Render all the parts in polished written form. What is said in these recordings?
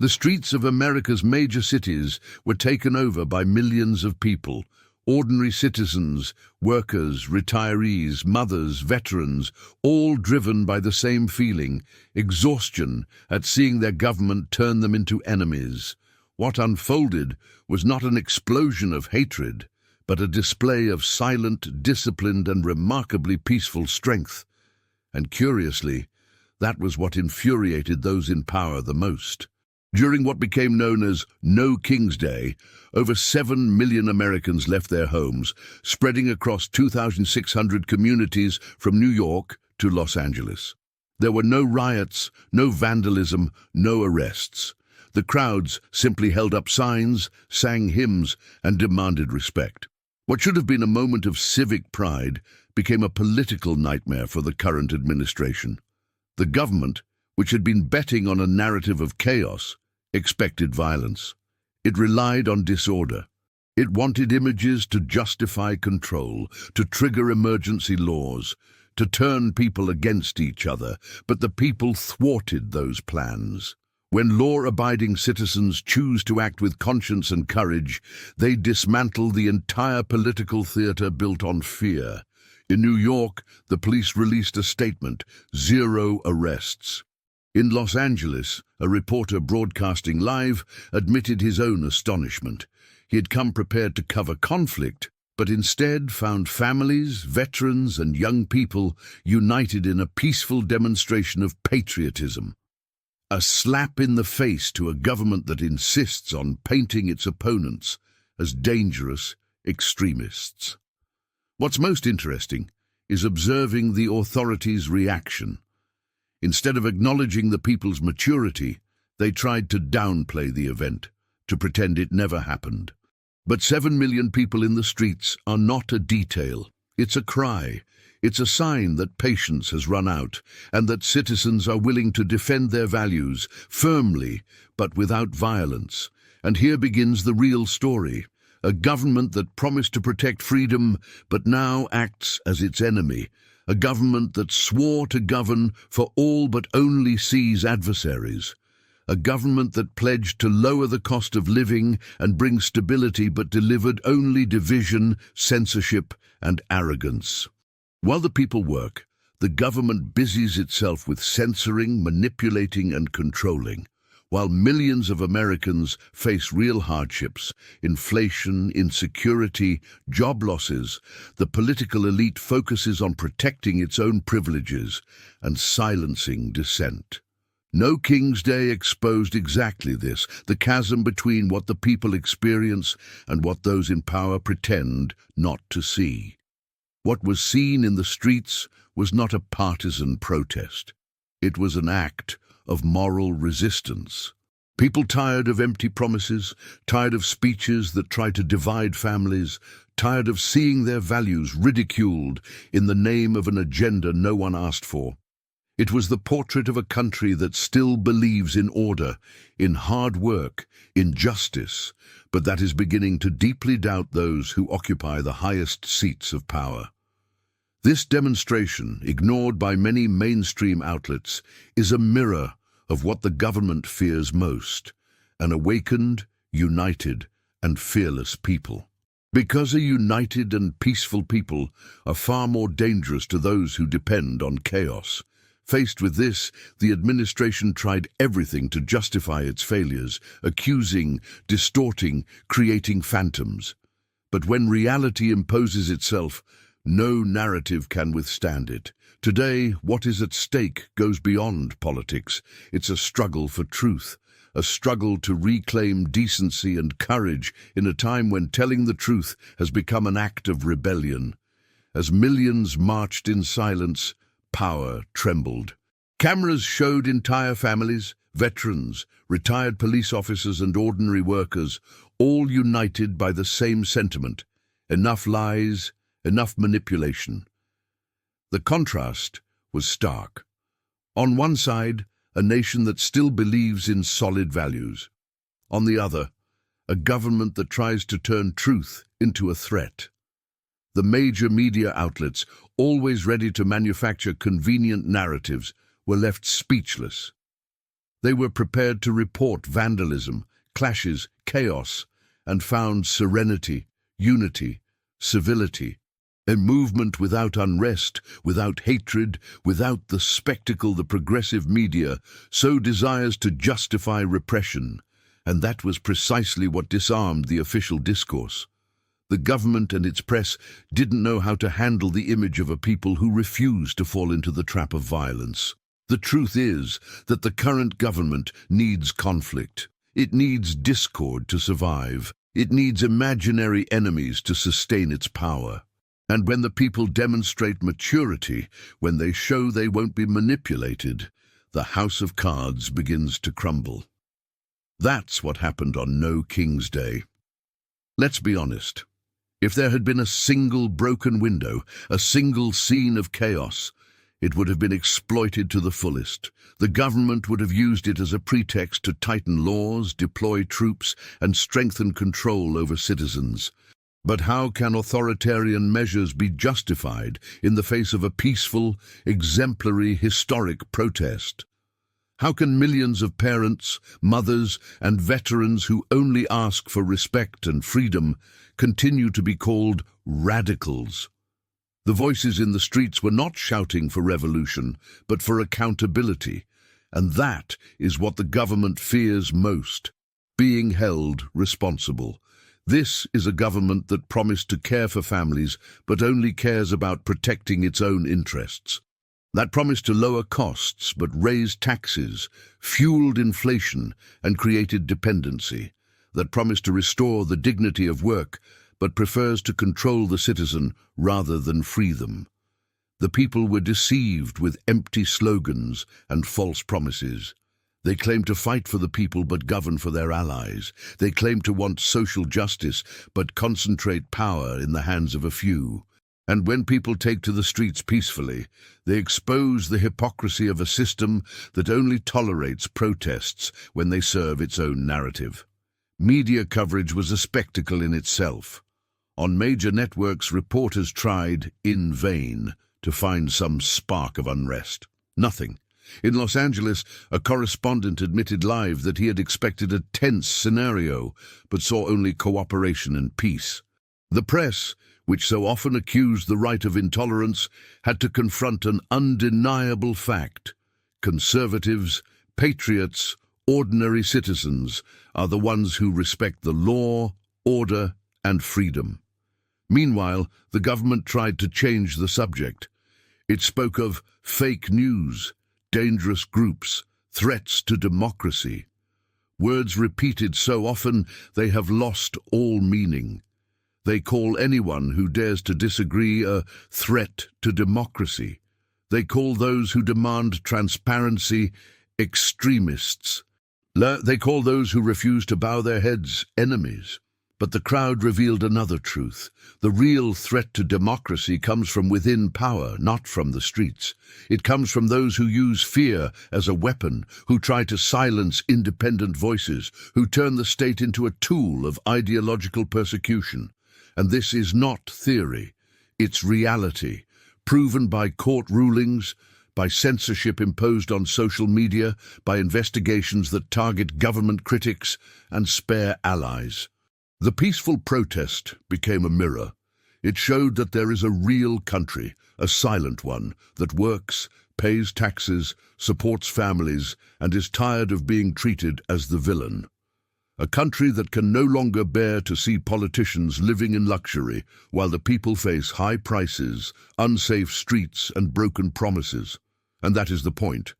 The streets of America's major cities were taken over by millions of people, ordinary citizens, workers, retirees, mothers, veterans, all driven by the same feeling, exhaustion at seeing their government turn them into enemies. What unfolded was not an explosion of hatred, but a display of silent, disciplined, and remarkably peaceful strength. And curiously, that was what infuriated those in power the most. During what became known as No King's Day, over 7 million Americans left their homes, spreading across 2,600 communities from New York to Los Angeles. There were no riots, no vandalism, no arrests. The crowds simply held up signs, sang hymns, and demanded respect. What should have been a moment of civic pride became a political nightmare for the current administration. The government, which had been betting on a narrative of chaos, expected violence. It relied on disorder. It wanted images to justify control, to trigger emergency laws, to turn people against each other, but the people thwarted those plans. When law-abiding citizens choose to act with conscience and courage, they dismantle the entire political theater built on fear. In New York, the police released a statement: 0 arrests. In Los Angeles, a reporter broadcasting live admitted his own astonishment. He had come prepared to cover conflict, but instead found families, veterans, and young people united in a peaceful demonstration of patriotism. A slap in the face to a government that insists on painting its opponents as dangerous extremists. What's most interesting is observing the authorities' reaction. Instead of acknowledging the people's maturity, they tried to downplay the event, to pretend it never happened. But 7 million people in the streets are not a detail. It's a cry. It's a sign that patience has run out, and that citizens are willing to defend their values firmly, but without violence. And here begins the real story. A government that promised to protect freedom, but now acts as its enemy. A government that swore to govern for all but only sees adversaries. A government that pledged to lower the cost of living and bring stability but delivered only division, censorship, and arrogance. While the people work, the government busies itself with censoring, manipulating, and controlling. While millions of Americans face real hardships, inflation, insecurity, job losses, the political elite focuses on protecting its own privileges and silencing dissent. No King's Day exposed exactly this, the chasm between what the people experience and what those in power pretend not to see. What was seen in the streets was not a partisan protest. It was an act of moral resistance. People tired of empty promises, tired of speeches that try to divide families, tired of seeing their values ridiculed in the name of an agenda no one asked for. It was the portrait of a country that still believes in order, in hard work, in justice, but that is beginning to deeply doubt those who occupy the highest seats of power. This demonstration, ignored by many mainstream outlets, is a mirror of what the government fears most: an awakened, united, and fearless people. Because a united and peaceful people are far more dangerous to those who depend on chaos. Faced with this, the administration tried everything to justify its failures, accusing, distorting, creating phantoms. But when reality imposes itself, no narrative can withstand it. Today, what is at stake goes beyond politics. It's a struggle for truth, a struggle to reclaim decency and courage in a time when telling the truth has become an act of rebellion. As millions marched in silence, power trembled. Cameras showed entire families, veterans, retired police officers, and ordinary workers, all united by the same sentiment: enough lies, enough manipulation. The contrast was stark. On one side, a nation that still believes in solid values. On the other, a government that tries to turn truth into a threat. The major media outlets, always ready to manufacture convenient narratives, were left speechless. They were prepared to report vandalism, clashes, chaos, and found serenity, unity, civility. A movement without unrest, without hatred, without the spectacle the progressive media so desires to justify repression. And that was precisely what disarmed the official discourse. The government and its press didn't know how to handle the image of a people who refused to fall into the trap of violence. The truth is that the current government needs conflict. It needs discord to survive. It needs imaginary enemies to sustain its power. And when the people demonstrate maturity, when they show they won't be manipulated, the house of cards begins to crumble. That's what happened on No King's Day. Let's be honest. If there had been a single broken window, a single scene of chaos, it would have been exploited to the fullest. The government would have used it as a pretext to tighten laws, deploy troops, and strengthen control over citizens. But how can authoritarian measures be justified in the face of a peaceful, exemplary, historic protest? How can millions of parents, mothers, and veterans who only ask for respect and freedom continue to be called radicals? The voices in the streets were not shouting for revolution, but for accountability. And that is what the government fears most, being held responsible. This is a government that promised to care for families, but only cares about protecting its own interests. That promised to lower costs, but raised taxes, fueled inflation, and created dependency. That promised to restore the dignity of work, but prefers to control the citizen rather than free them. The people were deceived with empty slogans and false promises. They claimed to fight for the people but govern for their allies. They claimed to want social justice but concentrate power in the hands of a few. And when people take to the streets peacefully, they expose the hypocrisy of a system that only tolerates protests when they serve its own narrative. Media coverage was a spectacle in itself. On major networks, reporters tried, in vain, to find some spark of unrest. Nothing. In Los Angeles, a correspondent admitted live that he had expected a tense scenario, but saw only cooperation and peace. The press, which so often accused the right of intolerance, had to confront an undeniable fact. Conservatives, patriots, ordinary citizens are the ones who respect the law, order, and freedom. Meanwhile, the government tried to change the subject. It spoke of fake news, dangerous groups, threats to democracy. Words repeated so often they have lost all meaning. They call anyone who dares to disagree a threat to democracy. They call those who demand transparency extremists. They call those who refuse to bow their heads enemies. But the crowd revealed another truth. The real threat to democracy comes from within power, not from the streets. It comes from those who use fear as a weapon, who try to silence independent voices, who turn the state into a tool of ideological persecution. And this is not theory, it's reality, proven by court rulings, by censorship imposed on social media, by investigations that target government critics and spare allies. The peaceful protest became a mirror. It showed that there is a real country, a silent one, that works, pays taxes, supports families, and is tired of being treated as the villain. A country that can no longer bear to see politicians living in luxury while the people face high prices, unsafe streets, and broken promises. And that is the point.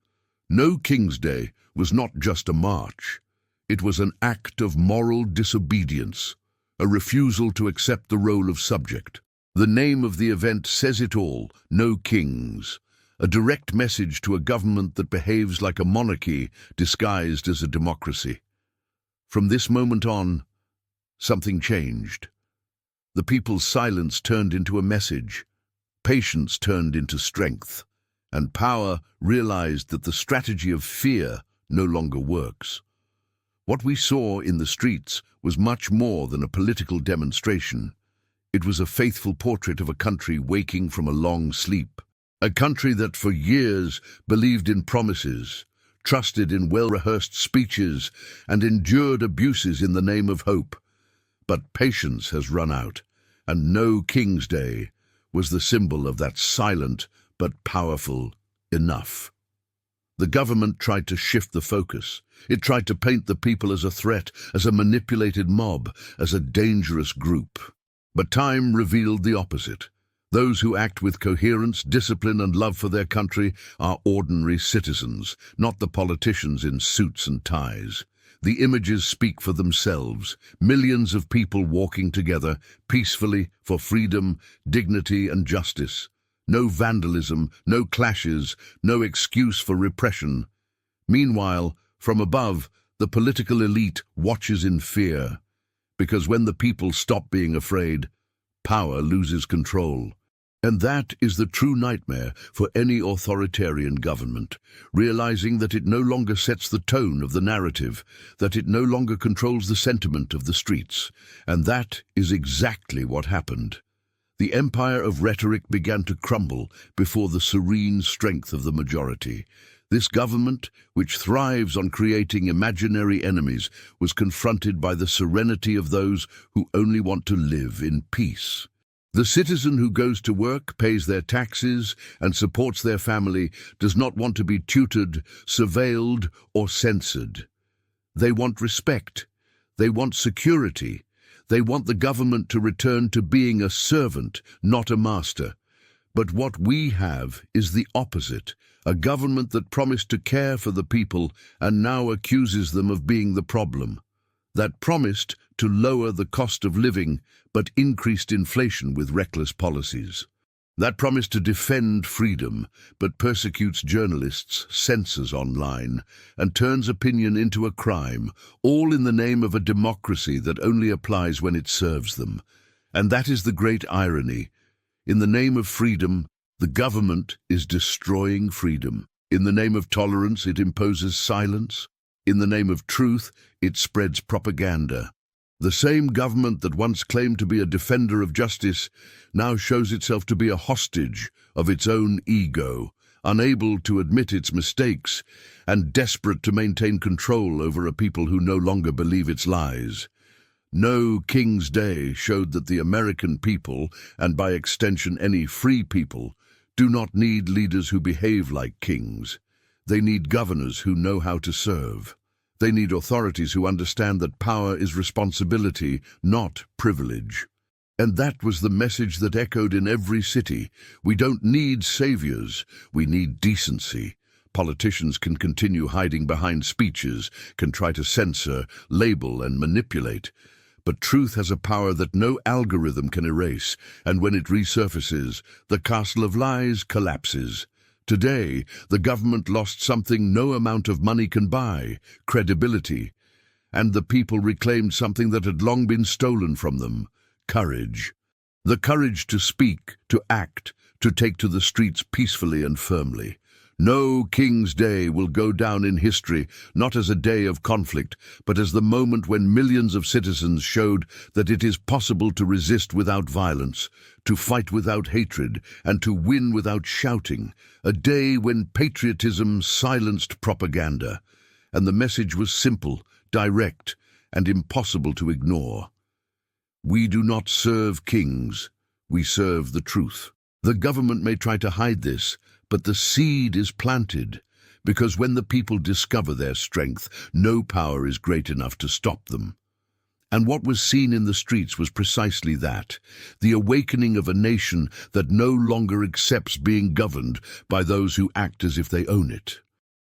No King's Day was not just a march. It was an act of moral disobedience, a refusal to accept the role of subject. The name of the event says it all, No Kings, a direct message to a government that behaves like a monarchy disguised as a democracy. From this moment on, something changed. The people's silence turned into a message, patience turned into strength, and power realized that the strategy of fear no longer works. What we saw in the streets was much more than a political demonstration. It was a faithful portrait of a country waking from a long sleep, a country that for years believed in promises, trusted in well-rehearsed speeches, and endured abuses in the name of hope. But patience has run out, and no King's Day was the symbol of that silent but powerful enough. The government tried to shift the focus. It tried to paint the people as a threat, as a manipulated mob, as a dangerous group. But time revealed the opposite. Those who act with coherence, discipline, and love for their country are ordinary citizens, not the politicians in suits and ties. The images speak for themselves. Millions of people walking together, peacefully, for freedom, dignity, and justice. No vandalism, no clashes, no excuse for repression. Meanwhile, from above, the political elite watches in fear. Because when the people stop being afraid, power loses control. And that is the true nightmare for any authoritarian government, realizing that it no longer sets the tone of the narrative, that it no longer controls the sentiment of the streets. And that is exactly what happened. The empire of rhetoric began to crumble before the serene strength of the majority. This government, which thrives on creating imaginary enemies, was confronted by the serenity of those who only want to live in peace. The citizen who goes to work, pays their taxes, and supports their family does not want to be tutored, surveilled, or censored. They want respect. They want security. They want the government to return to being a servant, not a master. But what we have is the opposite, a government that promised to care for the people and now accuses them of being the problem. That promised to lower the cost of living, but increased inflation with reckless policies. That promised to defend freedom, but persecutes journalists, censors online, and turns opinion into a crime, all in the name of a democracy that only applies when it serves them. And that is the great irony. In the name of freedom, the government is destroying freedom. In the name of tolerance, it imposes silence. In the name of truth, it spreads propaganda. The same government that once claimed to be a defender of justice now shows itself to be a hostage of its own ego, unable to admit its mistakes and desperate to maintain control over a people who no longer believe its lies. No King's Day showed that the American people, and by extension any free people, do not need leaders who behave like kings. They need governors who know how to serve. They need authorities who understand that power is responsibility, not privilege. And that was the message that echoed in every city. We don't need saviors, we need decency. Politicians can continue hiding behind speeches, can try to censor, label, and manipulate. But truth has a power that no algorithm can erase, and when it resurfaces, the castle of lies collapses. Today, the government lost something no amount of money can buy, credibility. And the people reclaimed something that had long been stolen from them, courage. The courage to speak, to act, to take to the streets peacefully and firmly. No King's Day will go down in history, not as a day of conflict, but as the moment when millions of citizens showed that it is possible to resist without violence, to fight without hatred, and to win without shouting. A day when patriotism silenced propaganda, and the message was simple, direct, and impossible to ignore. We do not serve kings, we serve the truth. The government may try to hide this, but the seed is planted, because when the people discover their strength, no power is great enough to stop them. And what was seen in the streets was precisely that, the awakening of a nation that no longer accepts being governed by those who act as if they own it.